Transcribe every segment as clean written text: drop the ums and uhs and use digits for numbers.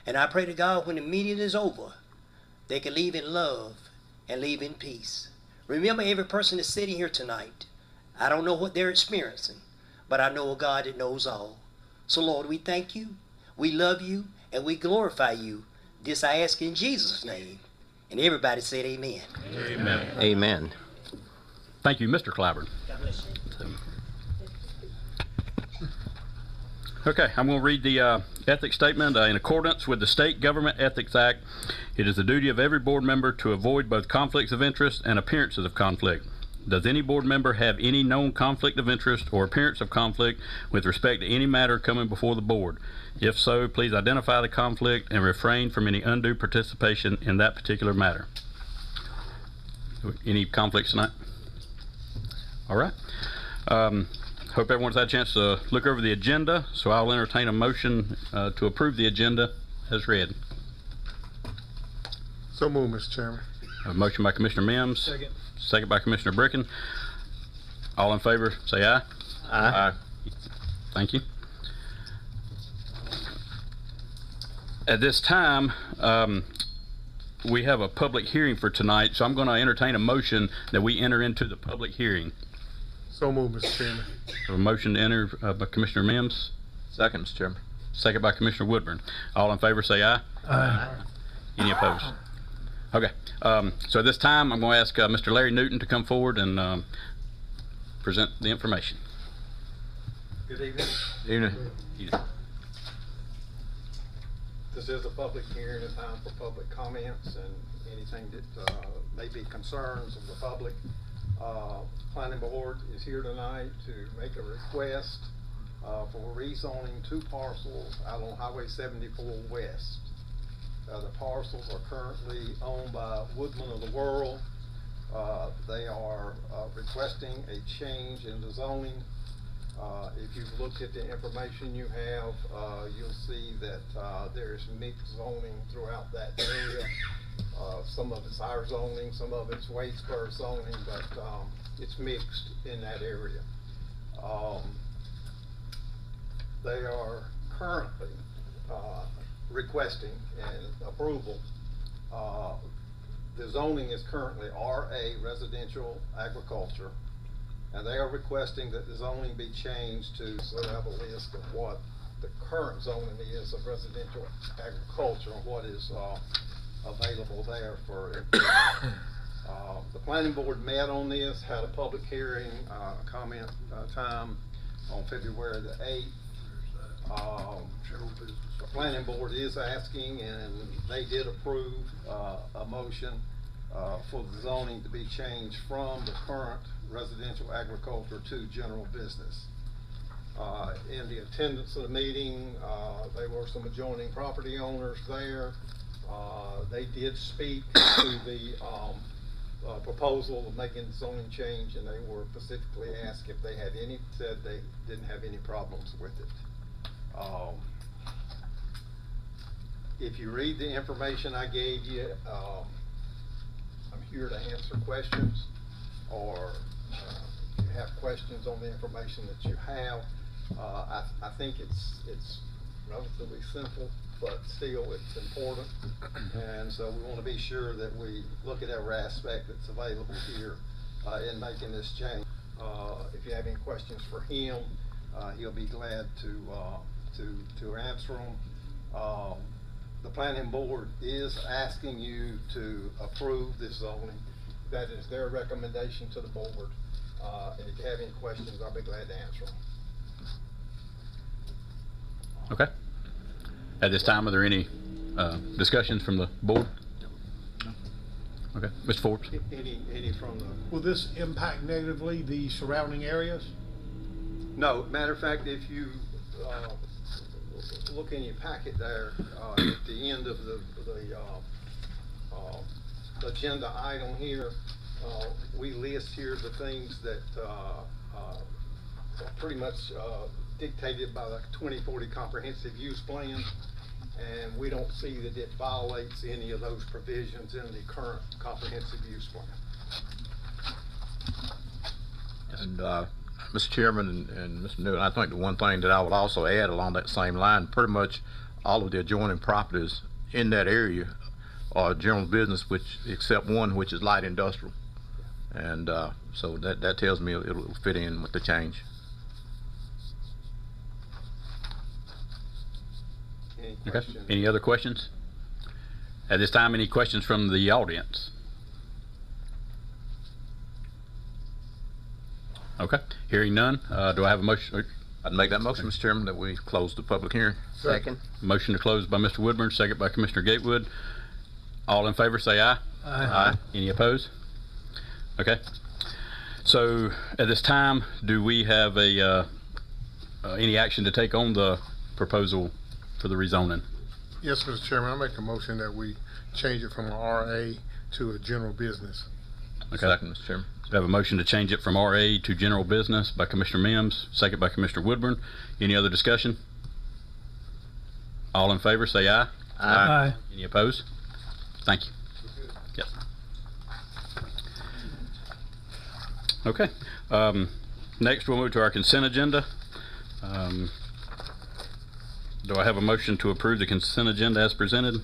And I pray to God when the meeting is over, they can leave in love and leave in peace. Remember, every person that's sitting here tonight, I don't know what they're experiencing, but I know a God that knows all. So Lord, we thank you, we love you, and we glorify you. This I ask in Jesus' name. And everybody said amen. Amen. Amen. Thank you, Mr. Clyburn. God bless you. Okay, I'm going to read the ethics statement. In accordance with the State Government Ethics Act, it is the duty of every board member to avoid both conflicts of interest and appearances of conflict. Does any board member have any known conflict of interest or appearance of conflict with respect to any matter coming before the board? If so, please identify the conflict and refrain from any undue participation in that particular matter. Any conflicts tonight? All right. Hope everyone's had a chance to look over the agenda, so I'll entertain a motion to approve the agenda as read. So moved, Mr. Chairman. A motion by Commissioner Mims. Second. Second by Commissioner Bricken. All in favor, say aye. Aye. Thank you. At this time, we have a public hearing for tonight, so I'm going to entertain a motion that we enter into the public hearing. So moved, Mr. Chairman. A motion to enter by Commissioner Mims. Second, Mr. Chairman. Second by Commissioner Woodburn. All in favor, say aye. Aye. Any opposed? Okay. So at this time, I'm going to ask Mr. Larry Newton to come forward and present the information. Good evening. Evening. This is a public hearing, a time for public comments and anything that may be concerns of the public. Planning Board is here tonight to make a request for rezoning 2 parcels out on Highway 74 West. The parcels are currently owned by Woodman of the World. They are requesting a change in the zoning. If you've looked at the information you have, you'll see that there's mixed zoning throughout that area. Some of it's our zoning, some of it's Wadesburg zoning, but it's mixed in that area. They are currently requesting an approval. The zoning is currently RA, residential agriculture, and they are requesting that the zoning be changed to, so they have a list of what the current zoning is of residential agriculture and what is available there for the Planning Board met on this, had a public hearing, comment time on February the 8th. The Planning Board is asking, and they did approve a motion for the zoning to be changed from the current residential agriculture to general business. In the attendance of the meeting, there were some adjoining property owners there. They did speak to the proposal of making the zoning change, and they were specifically asked if they had any, said they didn't have any problems with it. If you read the information I gave you, I'm here to answer questions, or if you have questions on the information that you have. I think it's relatively simple, but still it's important, and so we want to be sure that we look at every aspect that's available here in making this change. If you have any questions for him, he'll be glad to answer them. The Planning Board is asking you to approve this zoning. That is their recommendation to the board. And if you have any questions, I'll be glad to answer them. Okay. At this time, are there any discussions from the board? Okay. Mr. Forbes? Any from the... Will this impact negatively the surrounding areas? No, matter of fact, if you look in your packet there, at the end of the agenda item here, we list here the things that are pretty much dictated by the 2040 Comprehensive Use Plan, and we don't see that it violates any of those provisions in the current Comprehensive Use Plan. And Mr. Chairman and Mr. Newton, I think the one thing that I would also add along that same line, pretty much all of the adjoining properties in that area are general business, which except one, which is light industrial. And so that tells me it'll fit in with the change. Any Okay. questions? Any other questions? At this time, any questions from the audience? Okay. Hearing none, do I have a motion? I'd make that motion, Mr. Chairman, that we close the public hearing. Second. Motion to close by Mr. Woodburn, second by Commissioner Gatewood. All in favor, say aye. Aye. Any opposed? Okay. So at this time, do we have any action to take on the proposal for the rezoning? Yes, Mr. Chairman, I make a motion that we change it from a RA to a general business. Okay. Second, Mr. Chairman. So we have a motion to change it from RA to general business by Commissioner Mims, second by Commissioner Woodburn. Any other discussion? All in favor, say aye. Aye. Any opposed? Thank you. Yep. Okay. Next, we'll move to our consent agenda. Do I have a motion to approve the consent agenda as presented?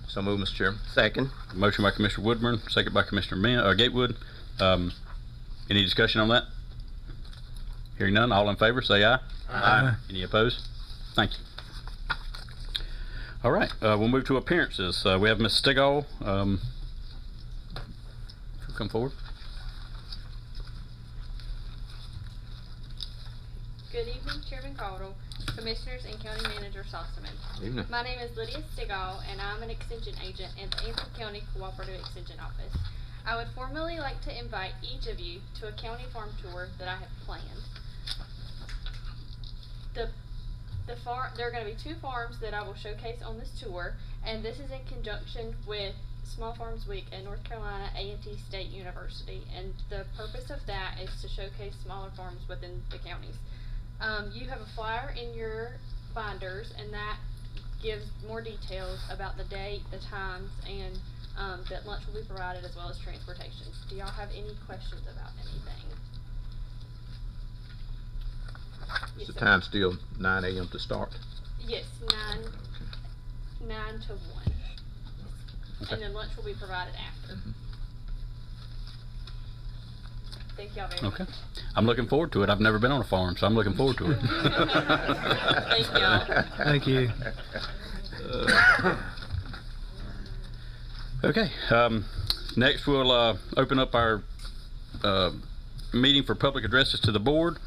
So move, Mr. Chairman. Second. Motion by Commissioner Woodburn, second by Commissioner Gatewood. Any discussion on that? Hearing none, all in favor, say aye. Aye. Any opposed? Thank you. All right, we'll move to appearances. We have Ms. Stigall. Come forward. Good evening, Chairman Caudle, Commissioners, and County Manager Sossaman. Evening. My name is Lydia Stigall, and I'm an Extension Agent at the Anthem County Cooperative Extension Office. I would formally like to invite each of you to a county farm tour that I have planned. There are going to be 2 farms that I will showcase on this tour, and this is in conjunction with Small Farms Week at North Carolina A&T State University, and the purpose of that is to showcase smaller farms within the counties. You have a flyer in your binders, and that gives more details about the date, the times, and that lunch will be provided as well as transportation. Do y'all have any questions about anything? Is Yes, the sir. time still 9 a.m. to start? Yes, 9 to 1. Okay. And then lunch will be provided after. Thank y'all very Okay. much. I'm looking forward to it. I've never been on a farm, so I'm looking forward to it. Thank y'all. Thank you. Okay. Next, we'll open up our meeting for public addresses to the board.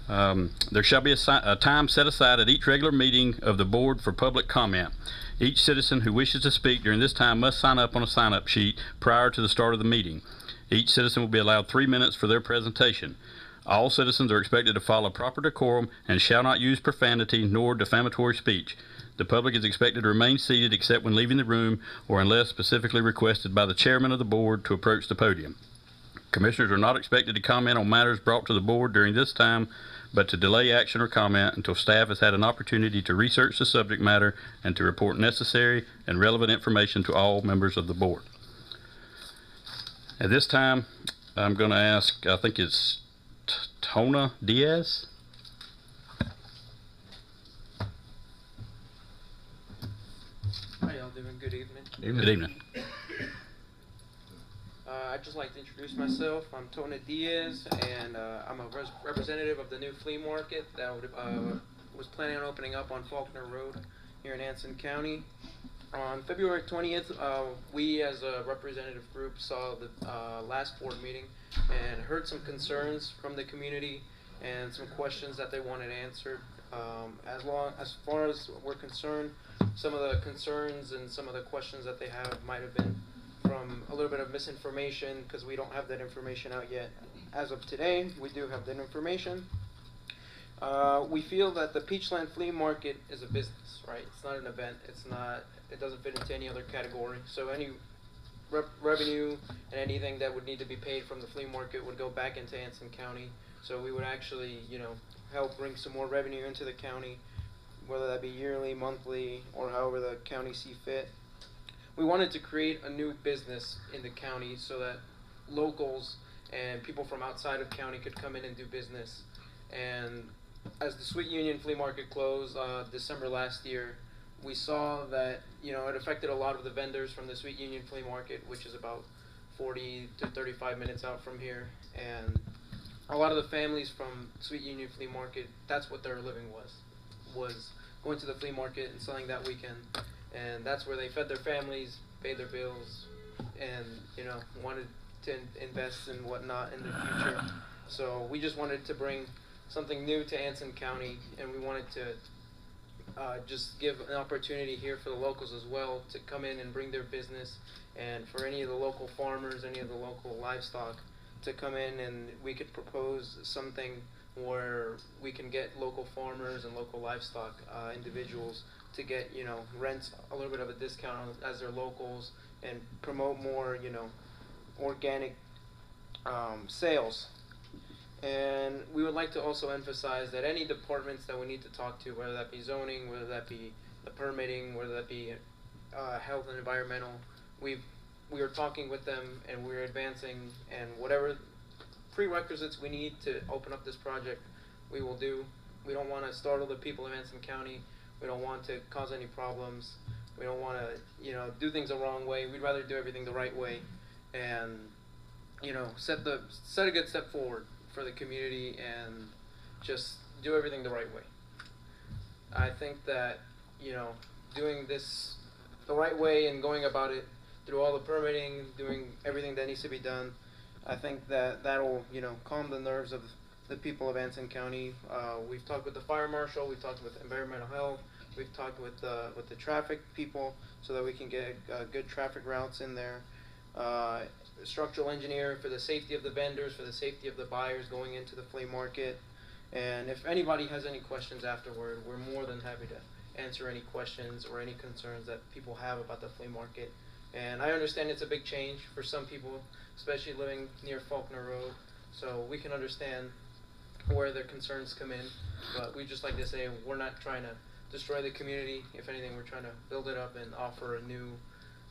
There shall be a time set aside at each regular meeting of the board for public comment. Each citizen who wishes to speak during this time must sign up on a sign-up sheet prior to the start of the meeting. Each citizen will be allowed 3 minutes for their presentation. All citizens are expected to follow proper decorum and shall not use profanity nor defamatory speech. The public is expected to remain seated except when leaving the room or unless specifically requested by the chairman of the board to approach the podium. Commissioners are not expected to comment on matters brought to the board during this time, but to delay action or comment until staff has had an opportunity to research the subject matter and to report necessary and relevant information to all members of the board. At this time, I'm going to ask, I think it's Tona Diaz. How y'all doing? Good evening. Good evening. I'd just like to introduce myself. I'm Tona Diaz, and I'm a representative of the new flea market that was planning on opening up on Faulkner Road here in Anson County. On February 20th, we as a representative group saw the last board meeting and heard some concerns from the community and some questions that they wanted answered. As far as we're concerned, some of the concerns and some of the questions that they have might have been from a little bit of misinformation because we don't have that information out yet. As of today, we do have that information. We feel that the Peachland Flea Market is a business, right? It's not an event. It doesn't fit into any other category. So any revenue and anything that would need to be paid from the flea market would go back into Anson County. So we would actually, help bring some more revenue into the county, whether that be yearly, monthly, or however the county see fit. We wanted to create a new business in the county so that locals and people from outside of county could come in and do business. And as the Sweet Union Flea Market closed December last year, we saw that it affected a lot of the vendors from the Sweet Union Flea Market, which is about 40 to 35 minutes out from here, and a lot of the families from Sweet Union Flea Market, that's what their living was going to the flea market and selling that weekend, and that's where they fed their families, paid their bills, and wanted to invest and whatnot in the future. So we just wanted to bring something new to Anson County, and we wanted to just give an opportunity here for the locals as well to come in and bring their business, and for any of the local farmers, any of the local livestock to come in, and we could propose something where we can get local farmers and local livestock individuals to get rent a little bit of a discount as their locals, and promote more organic sales. And we would like to also emphasize that any departments that we need to talk to, whether that be zoning, whether that be the permitting, whether that be health and environmental, we are talking with them, and we're advancing, and whatever prerequisites we need to open up this project, we will do. We don't want to startle the people of Anson County. We don't want to cause any problems. We don't want to do things the wrong way. We'd rather do everything the right way, and set a good step forward for the community, and just do everything the right way. I think that doing this the right way and going about it through all the permitting, doing everything that needs to be done, I think that will calm the nerves of the people of Anson County. We've talked with the fire marshal, we've talked with environmental health, we've talked with the traffic people so that we can get good traffic routes in there. Structural engineer for the safety of the vendors, for the safety of the buyers going into the flea market. And if anybody has any questions afterward, we're more than happy to answer any questions or any concerns that people have about the flea market. And I understand it's a big change for some people, especially living near Faulkner Road, so we can understand where their concerns come in. But we just like to say we're not trying to destroy the community. If anything, we're trying to build it up and offer a new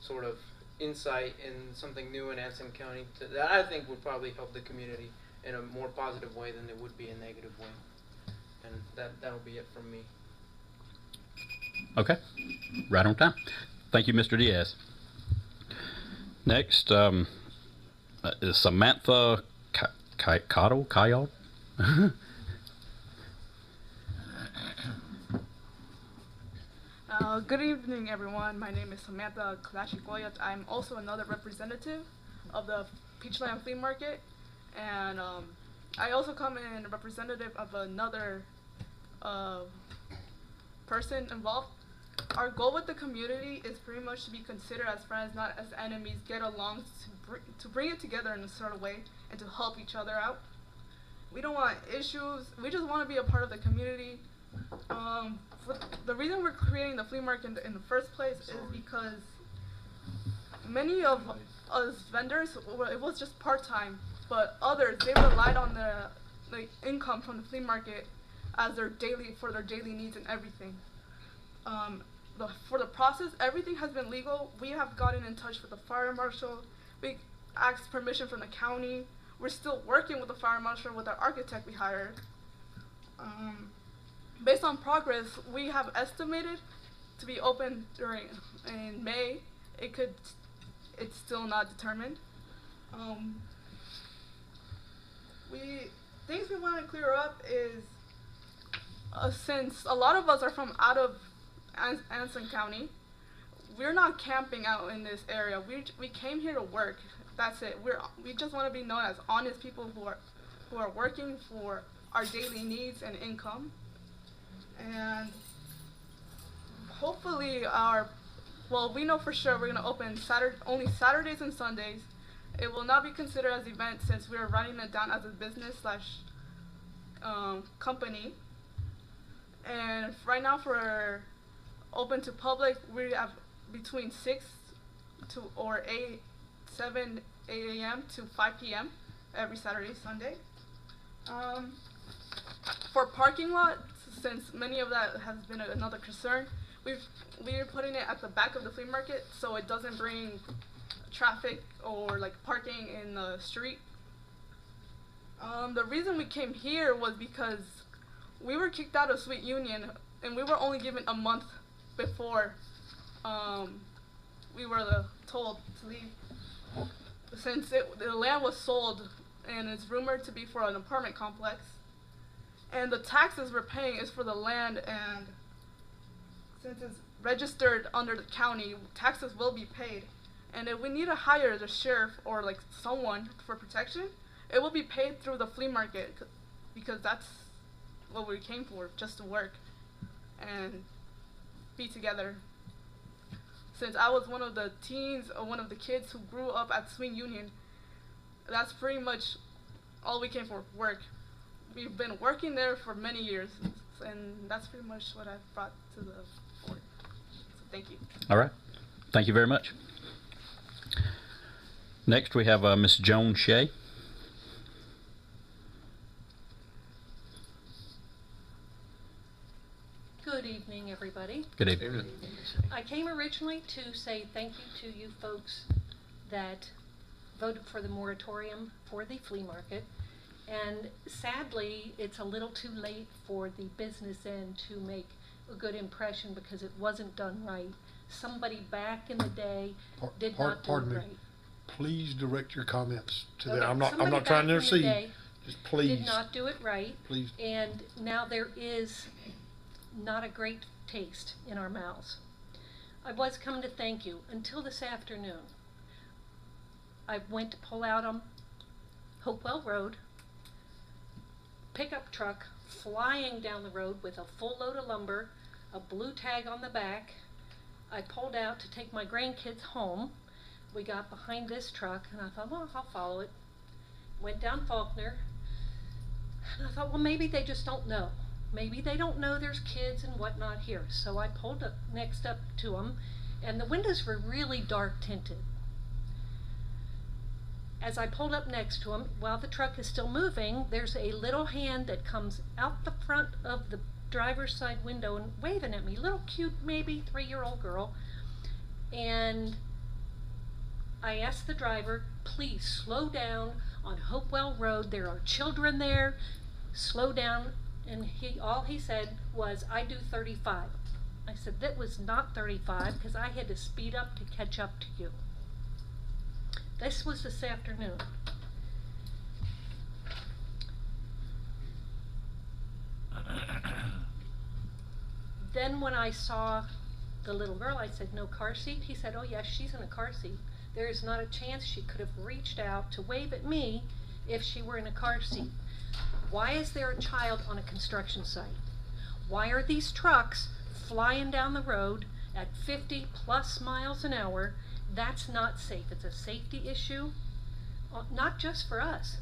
sort of insight in something new in Anson County that I think would probably help the community in a more positive way than it would be a negative way. And that'll be it from me. Okay, right on time. Thank you, Mr. Diaz. Next is Samantha Kyle. Good evening, everyone. My name is Samantha Kalashikoyat. I'm also another representative of the Peachland Flea Market, and I also come in representative of another person involved. Our goal with the community is pretty much to be considered as friends, not as enemies, get along, to bring it together in a sort of way, and to help each other out. We don't want issues. We just want to be a part of the community. The reason we're creating the flea market in the first place is because many of us vendors, it was just part-time, but others, they relied on the income from the flea market as their daily needs and everything. For the process, everything has been legal. We have gotten in touch with the fire marshal. We asked permission from the county. We're still working with the fire marshal, with our architect we hired. Based on progress, we have estimated to be open in May. It's still not determined. Things we want to clear up is since a lot of us are from out of Anson County, we're not camping out in this area. We came here to work. That's it. We just want to be known as honest people who are working for our daily needs and income. And hopefully we know for sure we're going to open only Saturdays and Sundays. It will not be considered as an event since we're running it down as a business / company. And right now for open to public, we have between 7 a.m. to 5 p.m. every Saturday, Sunday. For parking lots, since many of that has been another concern, we're putting it at the back of the flea market so it doesn't bring traffic or parking in the street. The reason we came here was because we were kicked out of Sweet Union, and we were only given a month before we were told to leave. Since the land was sold, and it's rumored to be for an apartment complex, and the taxes we're paying is for the land, and since it's registered under the county, taxes will be paid. And if we need to hire the sheriff or like someone for protection, it will be paid through the flea market, because that's what we came for, just to work and be together. Since I was one of the teens or one of the kids who grew up at Swing Union, that's pretty much all we came for, work. We've been working there for many years, and that's pretty much what I've brought to the board. So thank you. All right. Thank you very much. Next, we have Ms. Joan Shea. Good evening, everybody. Good evening. I came originally to say thank you to you folks that voted for the moratorium for the flea market. And sadly, it's a little too late for the business end to make a good impression because it wasn't done right. Somebody back in the day did not do it right. Please direct your comments to Okay, that. I'm not somebody trying to back in the intercede. day Just please. Did not do it right. Please. And now there is not a great taste in our mouths. I was coming to thank you until this afternoon. I went to pull out on Hopewell Road, pickup truck flying down the road with a full load of lumber, a blue tag on the back. I pulled out to take my grandkids home. We got behind this truck and I thought, well, I'll follow it. Went down Faulkner and I thought, well, maybe they just don't know. Maybe they don't know there's kids and whatnot here. So I pulled up next up to them, and the windows were really dark tinted. As I pulled up next to them, while the truck is still moving, there's a little hand that comes out the front of the driver's side window and waving at me, little cute, maybe 3-year-old girl. And I asked the driver, please slow down on Hopewell Road. There are children there. Slow down. And all he said was, I do 35. I said, that was not 35 because I had to speed up to catch up to you. This was this afternoon. Then when I saw the little girl, I said, no car seat? He said, oh yes, she's in a car seat. There is not a chance she could have reached out to wave at me if she were in a car seat. Why is there a child on a construction site? Why are these trucks flying down the road at 50 plus miles an hour? That's not safe. It's a safety issue, not just for us.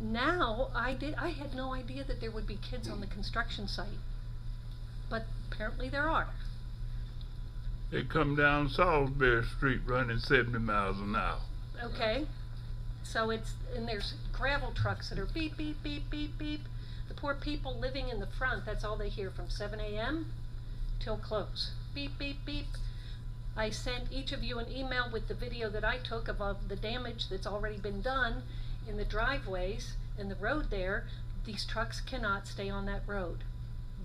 Now, I had no idea that there would be kids on the construction site, but apparently there are. They come down Salisbury Street running 70 miles an hour. Okay. So and there's gravel trucks that are beep, beep, beep, beep, beep. The poor people living in the front, that's all they hear from 7 a.m. till close. Beep, beep, beep. I sent each of you an email with the video that I took of the damage that's already been done in the driveways and the road there. These trucks cannot stay on that road.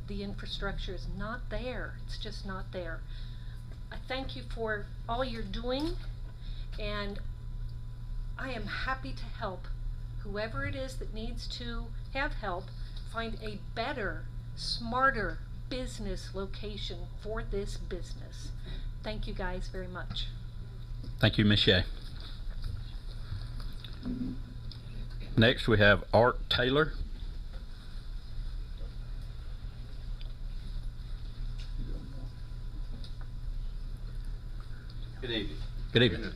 The infrastructure is not there. It's just not there. I thank you for all you're doing, and I am happy to help whoever it is that needs to have help find a better, smarter business location for this business. Thank you guys very much. Thank you, Ms. Shea. Next, we have Art Taylor. Good evening. Good evening.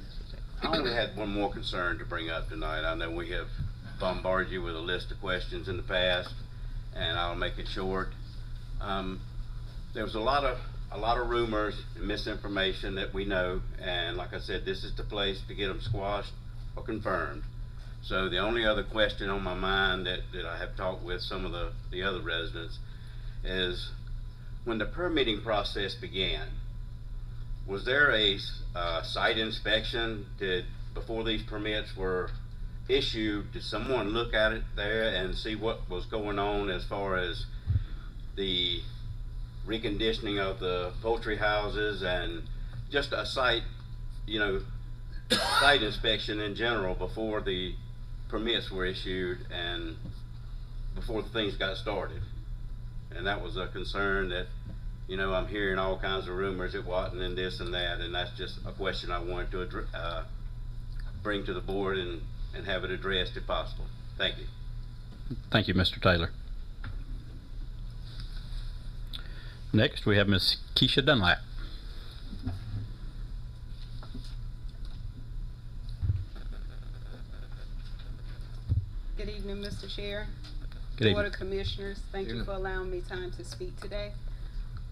I only had one more concern to bring up tonight. I know we have bombarded you with a list of questions in the past, and I'll make it short. There was a lot of rumors and misinformation that we know, and like I said, this is the place to get them squashed or confirmed. So the only other question on my mind that I have talked with some of the other residents is, when the permitting process began, was there a site inspection before these permits were issue, did someone look at it there and see what was going on as far as the reconditioning of the poultry houses and just a site, you know, site inspection in general before the permits were issued and before the things got started? And that was a concern that, you know, I'm hearing all kinds of rumors it wasn't and this and that, and that's just a question I wanted to bring to the board and have it addressed if possible. Thank you. Thank you, Mr. Taylor. Next, we have Ms. Keisha Dunlap. Good evening, Mr. Chair. Good evening. Board of Commissioners, thank you for allowing me time to speak today.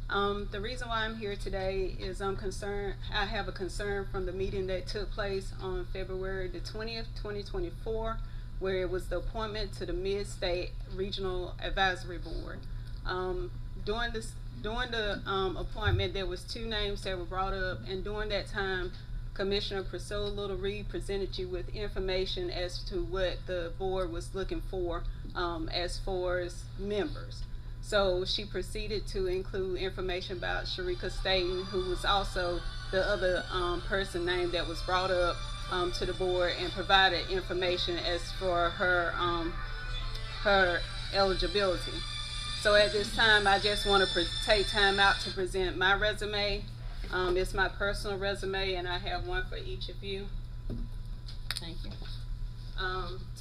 The reason why I'm here today is I'm concerned, I have a concern from the meeting that took place on February the 20th, 2024, where it was the appointment to the Mid-State Regional Advisory Board. During the appointment, there was 2 names that were brought up, and during that time, Commissioner Priscilla Little Reed presented you with information as to what the board was looking for as far as members. So she proceeded to include information about Sharika Staten, who was also the other person named that was brought up to the board, and provided information as for her her eligibility. So at this time, I just want to take time out to present my resume. It's my personal resume, and I have one for each of you. Thank you.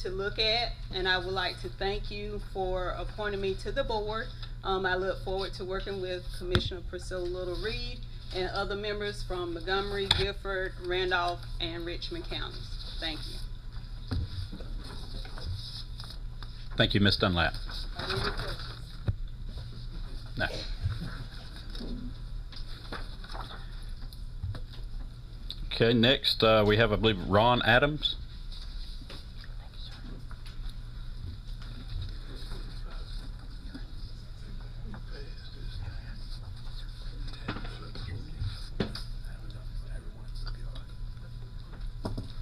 To look at, and I would like to thank you for appointing me to the board. I look forward to working with Commissioner Priscilla Little Reed and other members from Montgomery, Gifford, Randolph, and Richmond counties. Thank you. Thank you, Ms. Dunlap. No. Okay, next we have, I believe, Ron Adams.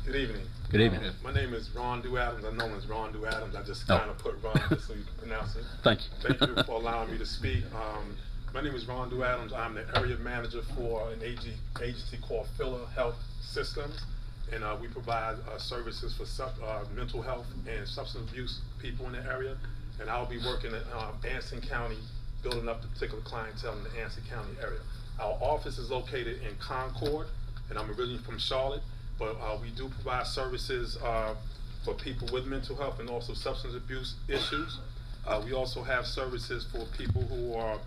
Good evening. Good evening. My name is Ron Du Adams. I'm known as Ron Du Adams. I just kind of put Ron just so you can pronounce it. Thank you. Thank you for allowing me to speak. My name is Ron Du Adams. I'm the area manager for an agency called Filler Health Systems, and we provide services for mental health and substance abuse people in the area. And I'll be working in Anson County, building up the particular clientele in the Anson County area. Our office is located in Concord, and I'm originally from Charlotte. But we do provide services for people with mental health and also substance abuse issues. We also have services for people who are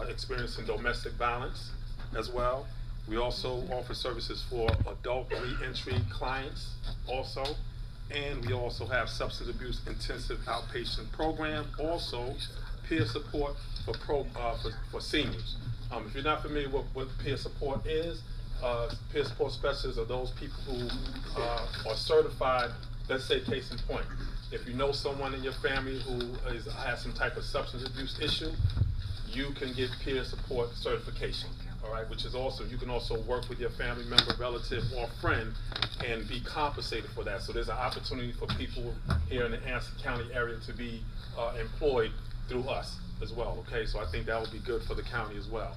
experiencing domestic violence as well. We also offer services for adult re-entry clients also. And we also have substance abuse intensive outpatient program, also peer support for seniors. If you're not familiar with what peer support is, peer support specialists are those people who are certified. Let's say, case in point, if you know someone in your family who has some type of substance abuse issue, you can get peer support certification, all right, which is also, you can also work with your family member, relative, or friend and be compensated for that. So there's an opportunity for people here in the Anson County area to be employed through us as well, okay? So I think that would be good for the county as well.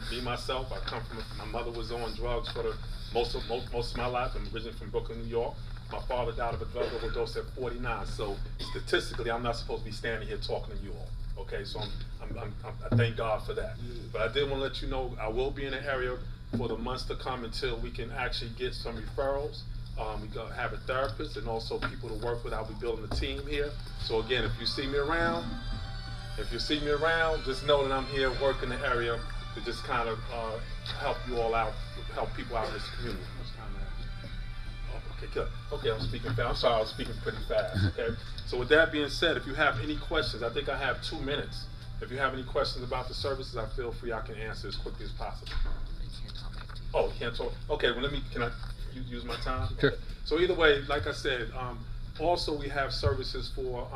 Me, myself, I come from, my mother was on drugs for most of my life. I'm originally from Brooklyn, New York. My father died of a drug overdose at 49. So statistically, I'm not supposed to be standing here talking to you all. Okay, so I thank God for that. But I did want to let you know I will be in the area for the months to come until we can actually get some referrals. We gonna have a therapist and also people to work with. I'll be building a team here. So again, if you see me around, just know that I'm here working the area to just kind of help you all out, help people out in this community. Okay, good. Okay, I'm speaking fast. I'm sorry, I was speaking pretty fast. Okay. So with that being said, if you have any questions, I think I have 2 minutes. If you have any questions about the services, I feel free. I can answer as quickly as possible. Oh, you can't talk. Okay, well can I use my time? Sure. Okay. So either way, like I said, also we have services for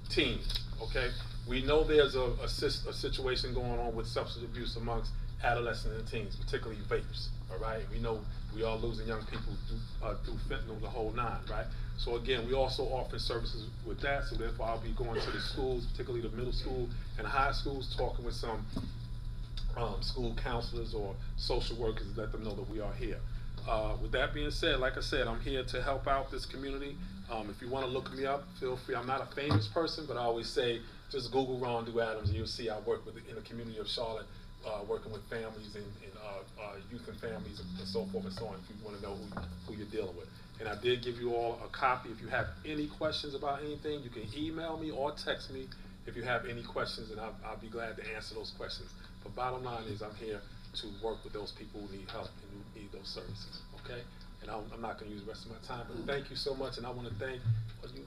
teens. Okay. We know there's a situation going on with substance abuse amongst adolescents and teens, particularly vapes. All right, we know we are losing young people through fentanyl, the whole nine, right? So again, we also offer services with that. So therefore, I'll be going to the schools, particularly the middle school and high schools, talking with some school counselors or social workers to let them know that we are here. With that being said, like I said, I'm here to help out this community. If you want to look me up, feel free. I'm not a famous person, but I always say just Google Ron Du Adams and you'll see I work in the community of Charlotte, working with families and youth and families and so forth and so on, if you want to know who you're dealing with. And I did give you all a copy. If you have any questions about anything, you can email me or text me if you have any questions, and I'll be glad to answer those questions. But bottom line is I'm here to work with those people who need help and who need those services, okay? And I'm not going to use the rest of my time, but thank you so much, and I want to thank, are you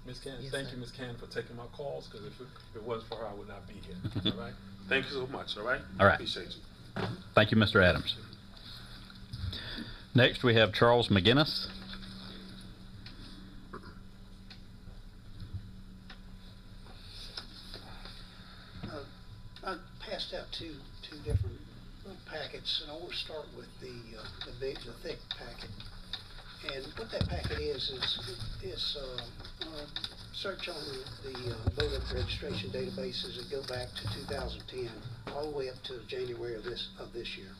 Miss Cannon? Yes, thank you, Miss Cannon, for taking my calls, because if it wasn't for her, I would not be here, all right? Thank you so much, all right? All right. Appreciate you. Thank you, Mr. Adams. Next, we have Charles McGinnis. I passed out two different little packets, and I want to start with the thick packet. And what that packet is search on the voter registration databases that go back to 2010, all the way up to January of this year.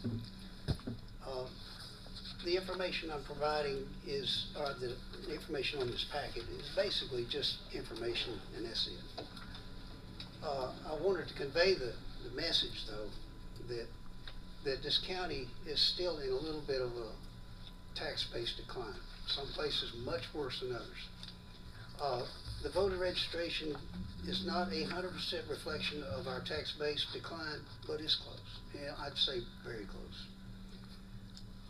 The information I'm providing is, or the information on this packet is basically just information, and that's it. I wanted to convey the message, though, that this county is still in a little bit of a tax-based decline. Some places much worse than others. The voter registration is not 100% reflection of our tax-based decline, but it's close. Yeah, I'd say very close.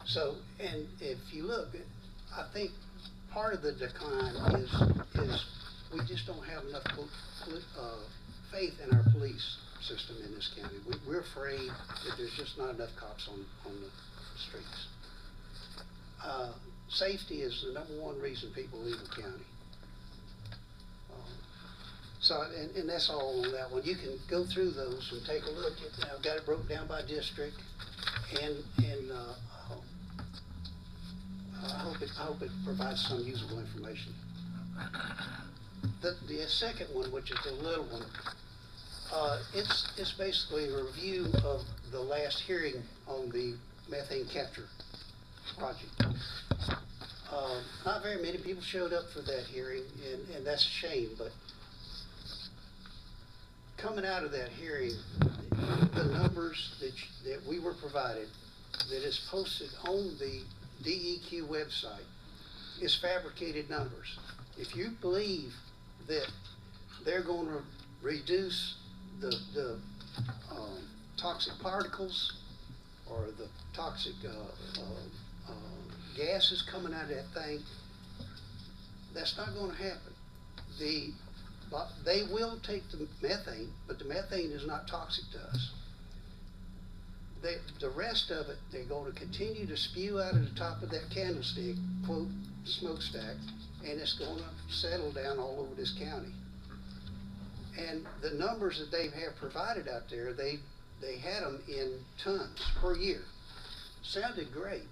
So, and if you look, I think part of the decline is we just don't have enough faith in our police system in this county. We're afraid that there's just not enough cops on the streets. Safety is the #1 reason people leave the county. So, and that's all on that one. You can go through those and take a look. I've got it broken down by district, and I hope it provides some usable information. The second one, which is the little one, it's basically a review of the last hearing on the methane capture project. Not very many people showed up for that hearing, and that's a shame, but coming out of that hearing, the numbers that we were provided, that is posted on the DEQ website, is fabricated numbers. If you believe that they're going to reduce the toxic particles or the toxic gases coming out of that thing, that's not going to happen. They will take the methane, but the methane is not toxic to us. The rest of it, they're going to continue to spew out of the top of that candlestick, quote, smokestack, and it's going to settle down all over this county. And the numbers that they have provided out there, they had them in tons per year. Sounded great,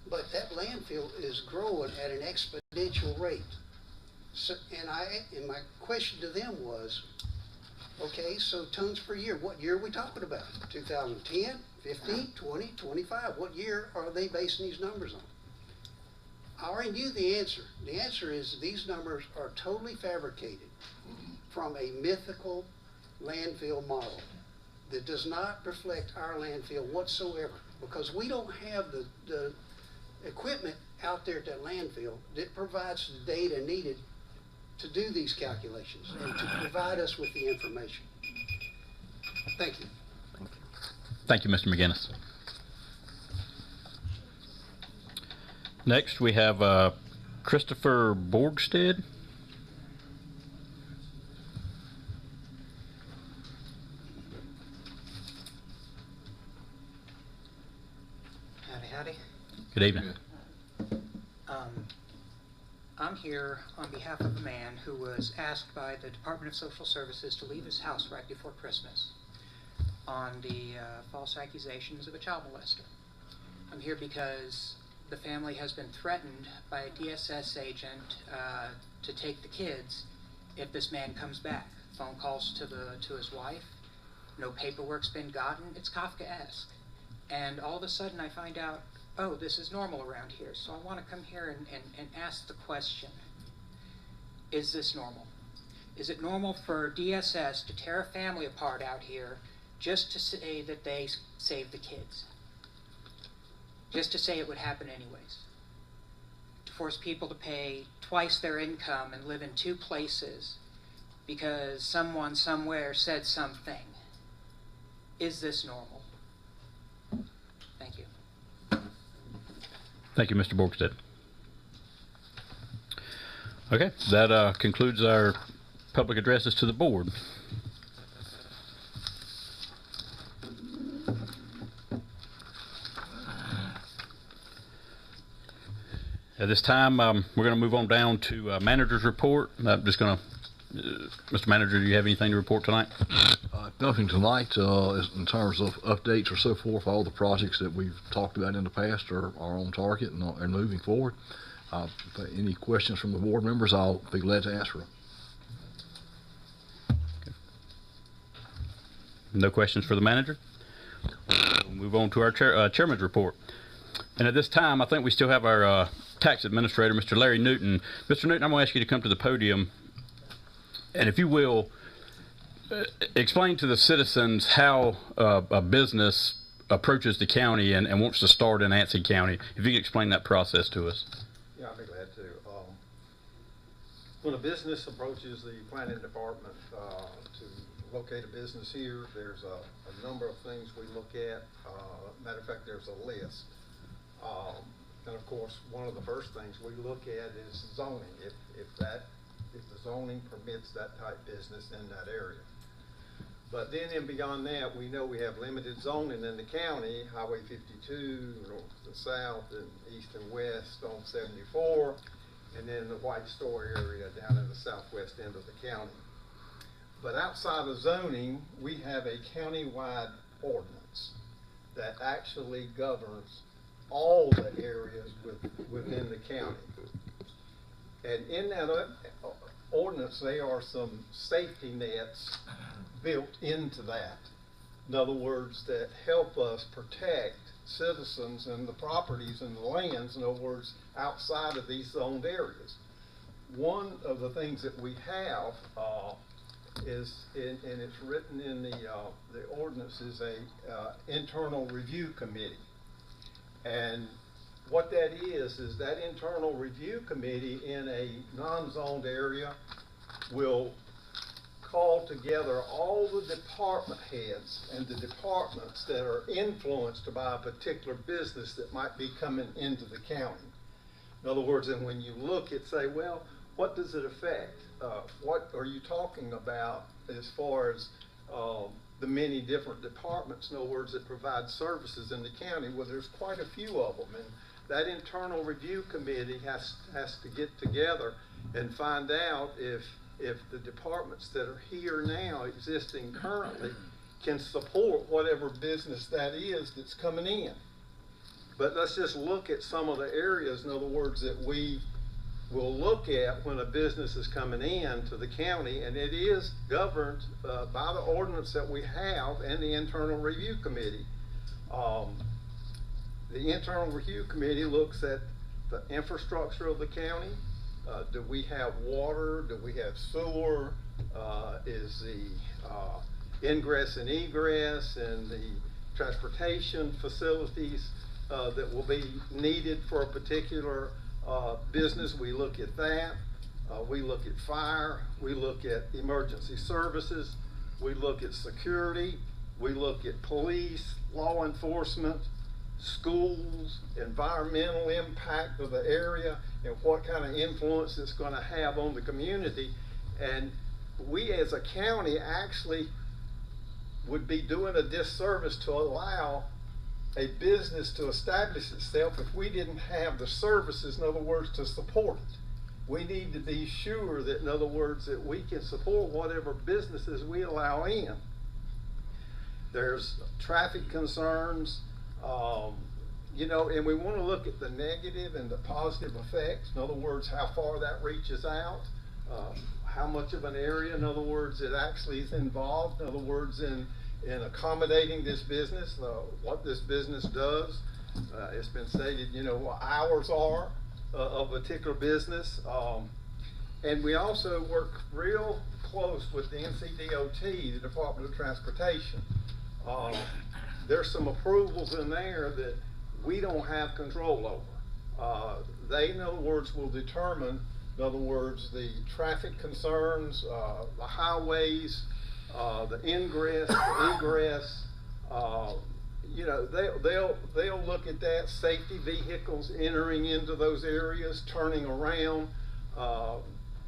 but that landfill is growing at an exponential rate. So, and my question to them was, okay, so tons per year, what year are we talking about? 2010, 15, 20, 25? What year are they basing these numbers on? I already knew the answer. The answer is these numbers are totally fabricated from a mythical landfill model that does not reflect our landfill whatsoever, because we don't have the equipment out there at that landfill that provides the data needed to do these calculations and to provide us with the information. Thank you. Thank you, Mr. McGinnis. Next, we have Christopher Borgstead. Howdy. Good evening. I'm here on behalf of a man who was asked by the Department of Social Services to leave his house right before Christmas. on the false accusations of a child molester. I'm here because the family has been threatened by a DSS agent to take the kids if this man comes back. Phone calls to his wife. No paperwork's been gotten. It's Kafkaesque. And all of a sudden I find out, oh, this is normal around here. So I want to come here and ask the question, is this normal? Is it normal for DSS to tear a family apart out here just to say that they saved the kids? Just to say it would happen anyways? To force people to pay twice their income and live in two places because someone somewhere said something. Is this normal? Thank you. Thank you, Mr. Borgstead. Okay, that concludes our public addresses to the board. At this time, we're going to move on down to manager's report. I'm just going to, Mr. Manager, do you have anything to report tonight? Nothing tonight in terms of updates or so forth. All the projects that we've talked about in the past are on target and moving forward. Any questions from the board members, I'll be glad to answer them. Okay. No questions for the manager? We'll move on to our chairman's report. And at this time, I think we still have our tax administrator, Mr. Larry Newton. Mr. Newton, I'm going to ask you to come to the podium. And if you will, explain to the citizens how a business approaches the county and wants to start in Anson County. If you could explain that process to us. Yeah, I'd be glad to. When a business approaches the planning department to locate a business here, there's a number of things we look at. Matter of fact, there's a list. And of course, one of the first things we look at is zoning. If the zoning permits that type business in that area. But then and beyond that, we know we have limited zoning in the county, Highway 52, north and south, and east and west on 74, and then the White Store area down in the southwest end of the county. But outside of zoning, we have a countywide ordinance that actually governs all the areas within the county. And in that ordinance, there are some safety nets built into that. In other words, that help us protect citizens and the properties and the lands, in other words, outside of these zoned areas. One of the things that we have is, and it's written in the ordinance, is a internal review committee. And what that is that internal review committee in a non-zoned area will call together all the department heads and the departments that are influenced by a particular business that might be coming into the county. In other words, and when you look at, say, well, what does it affect? What are you talking about as far as the many different departments, in other words, that provide services in the county? Well, there's quite a few of them, and that internal review committee has to get together and find out if the departments that are here now, existing currently, can support whatever business that is that's coming in. But let's just look at some of the areas, in other words, that we will look at when a business is coming in to the county, and it is governed by the ordinance that we have and the internal review committee. The internal review committee looks at the infrastructure of the county. Do we have water? Do we have sewer? Is the ingress and egress and the transportation facilities that will be needed for a particular business? We look at that. We look at fire. We look at emergency services. We look at security. We look at police, law enforcement, schools, environmental impact of the area, and what kind of influence it's going to have on the community. And we as a county actually would be doing a disservice to allow a business to establish itself if we didn't have the services, in other words, to support it. We need to be sure that, in other words, that we can support whatever businesses we allow in. There's traffic concerns, you know, and we want to look at the negative and the positive effects. In other words, how far that reaches out, how much of an area, in other words, it actually is involved. In other words, in accommodating this business, what this business does. It's been stated, you know, what hours are of a particular business. And we also work real close with the NCDOT, the Department of Transportation. There's some approvals in there that we don't have control over. They, in other words, will determine, in other words, the traffic concerns, the highways, the ingress, the egress. You know, they'll look at that, safety vehicles entering into those areas, turning around,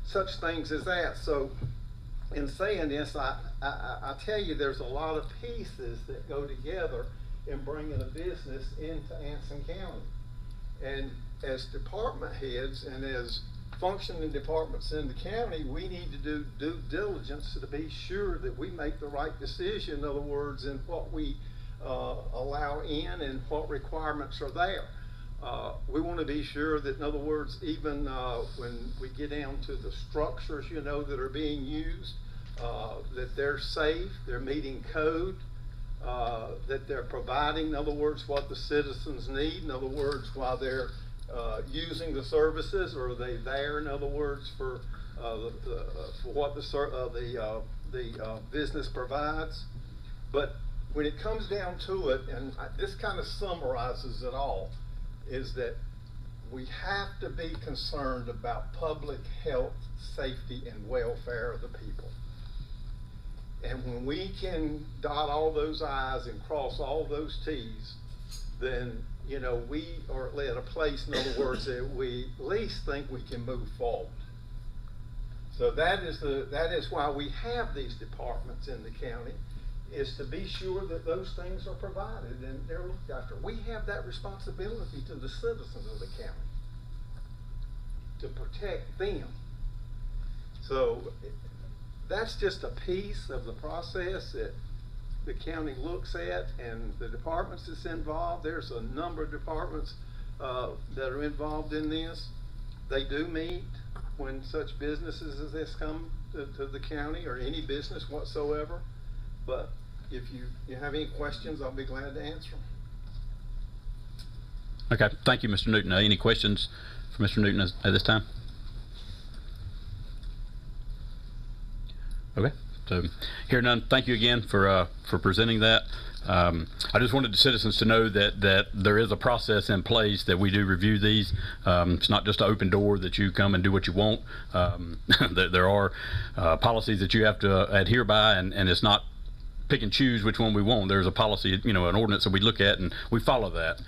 such things as that. So in saying this, I tell you, there's a lot of pieces that go together in bringing a business into Anson County. And as department heads and as functioning departments in the county, we need to do due diligence to be sure that we make the right decision, in other words, in what we allow in and what requirements are there. We want to be sure that, in other words, even when we get down to the structures, you know, that are being used, that they're safe, they're meeting code, that they're providing, in other words, what the citizens need. In other words, while they're using the services, or are they there, in other words, for what the business provides. But when it comes down to it, and this kind of summarizes it all, is that we have to be concerned about public health, safety, and welfare of the people. And when we can dot all those I's and cross all those T's, then, you know, we are at a place, in other words, that we at least think we can move forward. So that is why we have these departments in the county, is to be sure that those things are provided and they're looked after. We have that responsibility to the citizens of the county to protect them. So that's just a piece of the process that the county looks at, and the departments that's involved. There's a number of departments that are involved in this. They do meet when such businesses as this come to the county, or any business whatsoever. But if you have any questions, I'll be glad to answer them. Okay, thank you, Mr. Newton. Any questions for Mr. Newton at this time? Okay, so hear none. Thank you again for presenting that. I just wanted the citizens to know that there is a process in place, that we do review these. It's not just an open door that you come and do what you want. There are policies that you have to adhere by, and it's not pick and choose which one we want. There's a policy, you know, an ordinance that we look at, and we follow that.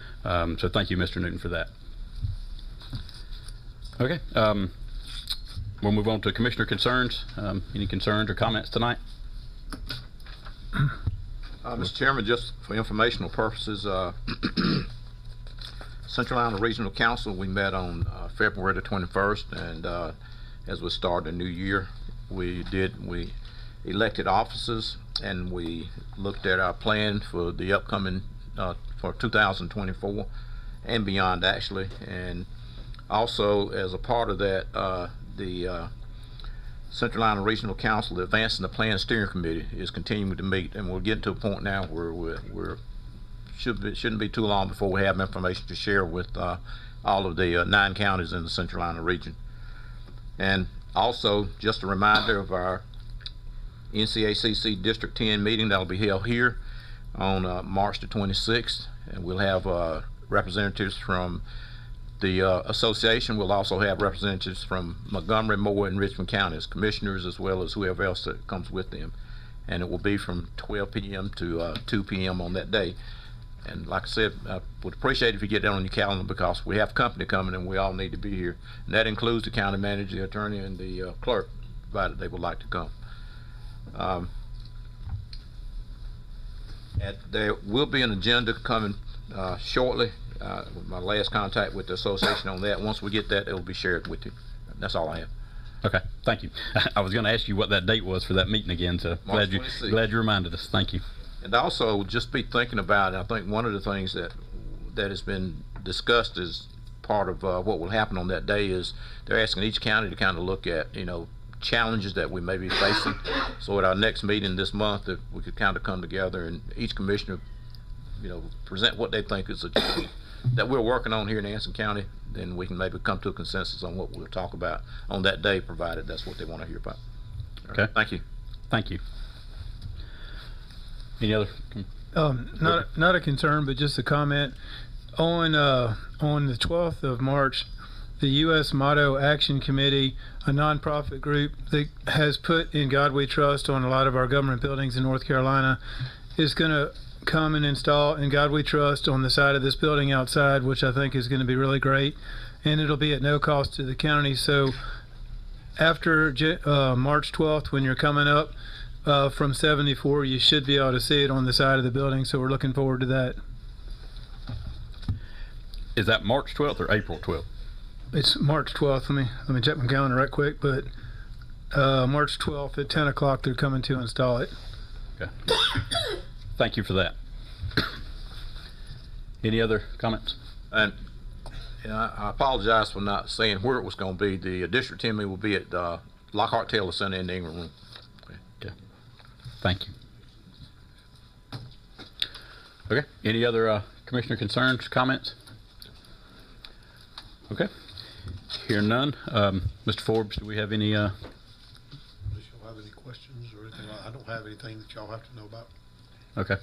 So thank you, Mr. Newton, for that. Okay, we'll move on to commissioner concerns. Any concerns or comments tonight? Mr. Chairman, just for informational purposes, Central Island Regional Council, we met on February the 21st, and as we started a new year, we elected officers, and we looked at our plan for the upcoming for 2024 and beyond, actually. And also, as a part of that, the Central Island Regional Council, Advancing the Plan Steering Committee, is continuing to meet, and we're getting to a point now where we're shouldn't be too long before we have information to share with all of the 9 counties in the Central Island region. And also, just a reminder of our NCACC District 10 meeting that'll be held here on March the 26th, and we'll have representatives from the association. We'll also have representatives from Montgomery, Moore, and Richmond counties, commissioners, as well as whoever else that comes with them. And it will be from 12 p.m. to 2 p.m. on that day. And like I said, I would appreciate it if you get that on your calendar, because we have company coming and we all need to be here. And that includes the county manager, the attorney, and the clerk, provided they would like to come. There will be an agenda coming shortly. My last contact with the association on that. Once we get that, it will be shared with you. That's all I have. Okay, thank you. I was going to ask you what that date was for that meeting again, so glad you reminded us. Thank you. And also, just be thinking about, I think one of the things that has been discussed as part of what will happen on that day is they're asking each county to kind of look at, challenges that we may be facing. So at our next meeting this month, if we could kind of come together and each commissioner, present what they think is a challenge that we're working on here in Anson County, then we can maybe come to a consensus on what we'll talk about on that day, provided that's what they want to hear about. Okay. Right. Thank you. Thank you. Any other? Not a concern, but just a comment. On the 12th of March, the U.S. Motto Action Committee, a nonprofit group that has put In God We Trust on a lot of our government buildings in North Carolina, is going to come and install In God We Trust on the side of this building outside, which I think is going to be really great, and it'll be at no cost to the county. So after March 12th, when you're coming up from 74, you should be able to see it on the side of the building, so we're looking forward to that. Is that March 12th or April 12th? It's March 12th. Let me check my calendar right quick, but March 12th at 10 o'clock they're coming to install it. Okay. Thank you for that. Any other comments? And I apologize for not saying where it was going to be. The district team will be at Lockhart Taylor Center in the Ingram Room. Okay. Thank you. Okay. Any other commissioner concerns, comments? Okay. Hear none. Mr. Forbes, do we have any? Unless y'all have any questions or anything, I don't have anything that y'all have to know about. Okay.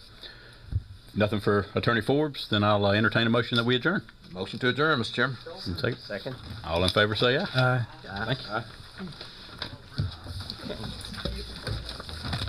Nothing for Attorney Forbes, then I'll entertain a motion that we adjourn. Motion to adjourn, Mr. Chairman. Second. All in favor say aye. Aye. Thank you. Aye.